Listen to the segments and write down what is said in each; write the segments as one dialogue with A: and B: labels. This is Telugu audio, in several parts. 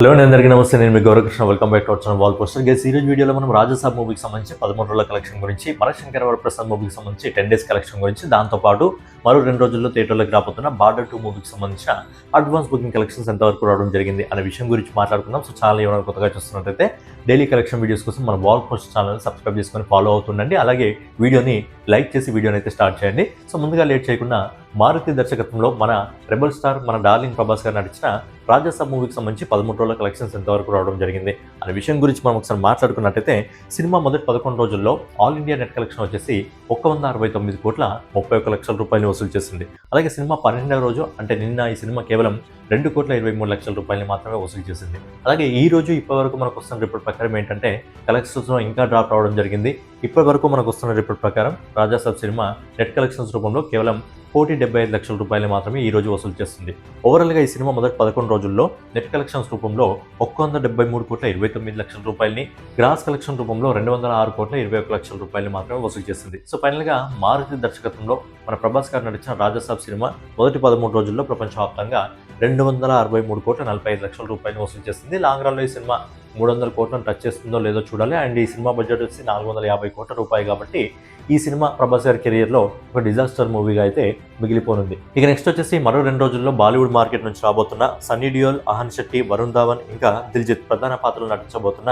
A: హలో అందరికీ నమస్తే, నేను మీ Gaurakrishna. Welcome back to our channel wall poster. Guys, ఈ రోజు వీడియోలో మనం రాజసాబ్ మూవీకి సంబంధించి 13 రోజుల కలెక్షన్ గురించి, మనశంకర వరప్రసాద్ మూవీకి సంబంధించి 10 డేస్ కలెక్షన్ గురించి, దాంతోపాటు మరో 2 రోజుల్లో థియేటర్లోకి రాబోతున్న బార్డర్ 2 మూవీకి సంబంధించిన అడ్వాన్స్ బుకింగ్ కలెక్షన్స్ ఎంతవరకు రావడం జరిగింది అనే విషయం గురించి మాట్లాడుకుందాం. సో ఛానల్ ఏమైనా కొత్తగా చూస్తున్నట్టయితే డైలీ కలెక్షన్ వీడియోస్ కోసం మన వాల్ పోస్టర్ ఛానల్ సబ్స్క్రైబ్ చేసుకొని ఫాలో అవుతుండండి. అలాగే వీడియోని లైక్ చేసి వీడియోని అయితే స్టార్ట్ చేయండి. సో ముందుగా లేట్ చేయకుండా మారుతి దర్శకత్వంలో మన రెబల్ స్టార్, మన డార్లింగ్ ప్రభాస్ గారు నడిచిన రాజసాబ్ మూవీకి సంబంధించి 13 రోజుల కలెక్షన్స్ ఎంతవరకు రావడం జరిగింది అనే విషయం గురించి మనం ఒకసారి మాట్లాడుకున్నట్టయితే, సినిమా మొదటి 11 రోజుల్లో ఆల్ ఇండియా నెట్ కలెక్షన్ వచ్చేసి 169 కోట్ల 31 లక్షల రూపాయలు వసూలు చేసింది. అలాగే సినిమా 12వ రోజు అంటే నిన్న ఈ సినిమా కేవలం 2 కోట్ల 23 లక్షల రూపాయలు మాత్రమే వసూలు చేసింది. అలాగే ఈ రోజు ఇప్పటివరకు మనకు వస్తున్న రిపోర్ట్ ప్రకారం ఏంటంటే, కలెక్షన్స్లో ఇంకా డ్రాప్ రావడం జరిగింది. ఇప్పటి వరకు మనకు వస్తున్న రిపోర్ట్ ప్రకారం రాజసాబ్ సినిమా నెట్ కలెక్షన్స్ రూపంలో కేవలం 1,75 లక్షల రూపాయలు మాత్రమే ఈ రోజు వసూలు చేస్తుంది. ఓవరాల్గా ఈ సినిమా మొదటి 11 రోజుల్లో నెట్ కలెక్షన్స్ రూపంలో 173 కోట్ల 29 లక్షల రూపాయలని, గ్రాస్ కలెక్షన్ రూపంలో 206 కోట్ల 21 లక్షల రూపాయలు మాత్రమే వసూలు చేస్తుంది. సో ఫైనల్గా మారుతి దర్శకత్వంలో మన ప్రభాస్ గారు నడిచిన రాజసాబ్ సినిమా మొదటి 13 రోజుల్లో ప్రపంచవ్యాప్తంగా 263 కోట్ల 45 లక్షల రూపాయలు వసూలు చేస్తుంది. లాంగ్ రన్లో ఈ సినిమా 300 కోట్లను టచ్ చేస్తుందో లేదో చూడాలి. అండ్ ఈ సినిమా బడ్జెట్ వచ్చి 450 కోట్ల రూపాయలు కాబట్టి ఈ సినిమా ప్రభాస్ గారి కెరియర్లో ఒక డిజాస్టర్ మూవీగా అయితే మిగిలిపోనుంది. ఇక నెక్స్ట్ వచ్చేసి మరో 2 రోజుల్లో బాలీవుడ్ మార్కెట్ నుంచి రాబోతున్న సన్నీ డియోల్, అహన్ శెట్టి, వరుణ్ ధావన్ ఇంకా దిల్జిత్ ప్రధాన పాత్రలు నటించబోతున్న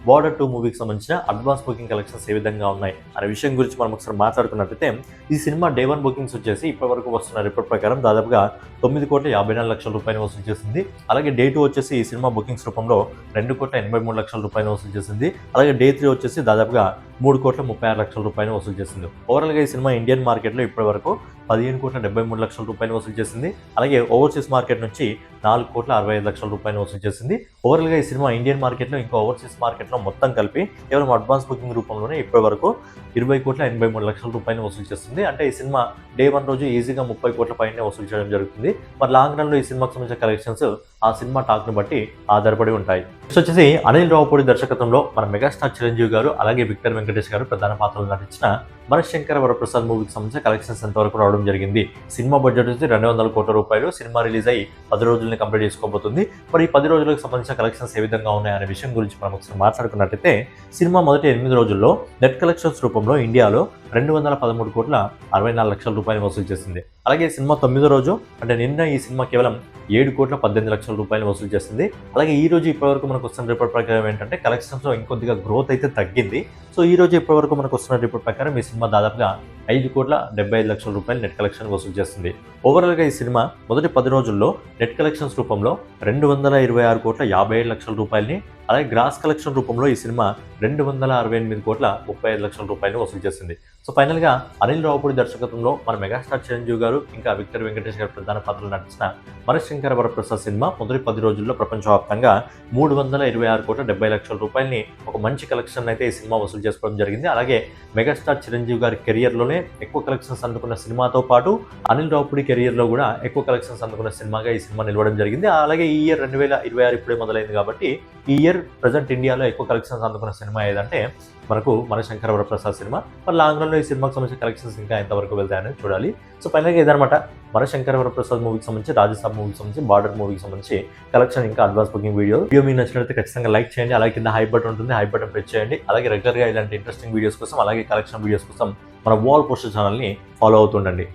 A: బార్డర్ 2 మూవీకి సంబంధించిన అడ్వాన్స్ బుకింగ్ కలెక్షన్స్ ఏ విధంగా ఉన్నాయి అనే విషయం గురించి మనం ఒకసారి మాట్లాడుకున్నట్లయితే, ఈ సినిమా డే 1 బుకింగ్స్ వచ్చేసి ఇప్పటివరకు వస్తున్న రిపోర్ట్ ప్రకారం దాదాపుగా 9 కోట్ల 54 లక్షల రూపాయలు వసూలు చేసింది. అలాగే డే 2 వచ్చేసి ఈ సినిమా బుకింగ్స్ రూపంలో 2 కోట్ల 83 లక్షల రూపాయలు వసూలు చేసింది. అలాగే డే 3 వచ్చేసి దాదాపుగా 3 కోట్ల 36 లక్షల రూపాయలు వసూలు చేసింది. ఓవరాల్గా ఈ సినిమా ఇండియన్ మార్కెట్లో ఇప్పటివరకు 15 కోట్ల 73 లక్షల రూపాయలు వసూలు చేసింది. అలాగే ఓవర్సీస్ మార్కెట్ నుంచి 4 కోట్ల 65 లక్షల రూపాయలు వసూలు చేసింది. ఓవరాల్గా ఈ సినిమా ఇండియన్ మార్కెట్లో ఇంకా ఓవర్సీస్ మార్కెట్లో మొత్తం కలిపి కేవలం అడ్వాన్స్ బుకింగ్ రూపంలోనే ఇప్పటివరకు 20 కోట్ల 83 లక్షల రూపాయలు వసూలు చేస్తుంది. అంటే ఈ సినిమా డే 1 రోజు ఈజీగా 30 కోట్ల పైనే వసూలు చేయడం జరుగుతుంది. మరి లాంగ్ రన్లో ఈ సినిమాకి సంబంధించిన కలెక్షన్స్ ఆ సినిమా టాక్ను బట్టి ఆధారపడి ఉంటాయి. నెక్స్ట్ వచ్చేసి అనిల్ రావుపూడి దర్శకత్వంలో మన మెగాస్టార్ చిరంజీవి గారు అలాగే విక్టర్ వెంకటేష్ గారు ప్రధాన పాత్రలు నటించిన మనశంకర వరప్రసాద్ మూవీకి సంబంధించిన కలెక్షన్స్ ఎంతవరకు రావడం జరిగింది. సినిమా బడ్జెట్ వచ్చి 200 కోట్ల రూపాయలు. సినిమా రిలీజ్ అయ్యి 10 రోజుల్ని కంప్లీట్ చేసుకోబోతుంది. మరి ఈ 10 రోజులకు సంబంధించిన కలెక్షన్స్ ఏ విధంగా ఉన్నాయనే విషయం గురించి మనం ఒకసారి మాట్లాడుకున్నట్టయితే, సినిమా మొదటి 8 రోజుల్లో నెట్ కలెక్షన్స్ రూపంలో ఇండియాలో 213 కోట్ల 64 లక్షల రూపాయలు వసూలు చేసింది. అలాగే సినిమా 9వ రోజు అంటే నిన్న ఈ సినిమా కేవలం 7 కోట్ల 18 లక్షల రూపాయలు వసూలు చేసింది. అలాగే ఈ రోజు ఇప్పటివరకు మనకు వస్తున్న రిపోర్ట్ ప్రకారం ఏంటంటే, కలెక్షన్స్లో ఇంకొద్దిగా గ్రోత్ అయితే తగ్గింది. సో ఈ రోజు ఇప్పటివరకు మనకు వస్తున్న రిపోర్ట్ ప్రకారం ఈ సినిమా దాదాపుగా 5 కోట్ల 75 లక్షల రూపాయలు నెట్ కలెక్షన్ వసూలు చేస్తుంది. ఓవరాల్గా ఈ సినిమా మొదటి 10 రోజుల్లో నెట్ కలెక్షన్స్ రూపంలో 226 కోట్ల 57 లక్షల రూపాయలని, అలాగే గ్రాస్ కలెక్షన్ రూపంలో ఈ సినిమా 268 కోట్ల 35 లక్షల రూపాయలు వసూలు చేసింది. సో ఫైనల్గా అనిల్ రావుపూడి దర్శకత్వంలో మన మెగాస్టార్ చిరంజీవి గారు ఇంకా విక్టర్ వెంకటేష్ గారు ప్రధాన పాత్రలు నటించిన మనశంకర వరప్రసాద్ సినిమా మొదటి 10 రోజుల్లో ప్రపంచవ్యాప్తంగా 326 కోట్ల 70 లక్షల రూపాయలని ఒక మంచి కలెక్షన్ అయితే ఈ సినిమా వసూలు చేసుకోవడం జరిగింది. అలాగే మెగాస్టార్ చిరంజీవి గారి కెరియర్లోనే ఎక్కువ కలెక్షన్స్ అందుకున్న సినిమాతో పాటు అనిల్ రావుపూడి కెరియర్లో కూడా ఎక్కువ కలెక్షన్స్ అందుకున్న సినిమాగా ఈ సినిమా నిలవడం జరిగింది. అలాగే ఈ ఇయర్ 2026 ఇప్పుడే మొదలైంది కాబట్టి ఈ ఇయర్ ప్రజెంట్ ఇండియాలో ఎక్కువ కలెక్షన్స్ అందుకున్న సినిమా ఏదంటే మనకు మనశంకర వరప్రసాద్ సినిమా. మరి లాంగ్ రన్లో ఈ సినిమాకి సంబంధించిన కలెక్షన్స్ ఇంకా ఎంతవరకు వెళ్తాయని చూడాలి. సో ఫైనల్గా ఇదనమాట మనశంకర వరప్రసాద్ మూవీకి సంబంధించి, రాజసాబ్ మూవీకి సంబంధించి, బార్డర్ మూవీకి సంబంధించి కలెక్షన్ ఇంకా అడ్వాన్స్ బుకింగ్ వీడియో మీకు నచ్చినట్లయితే ఖచ్చితంగా లైక్ చేయండి. అలాగే కింద హై బటన్ ఉంటుంది, హై బటన్ ప్రెస్ చేయండి. అలాగే రెగ్యులర్గా ఇలాంటి ఇంట్రెస్టింగ్ వీడియోస్ కోసం అలాగే కలెక్షన్ వీడియోస్ కోసం మన వాల్ పోస్టర్ ఛానల్ని ఫాలో అవుతుండండి.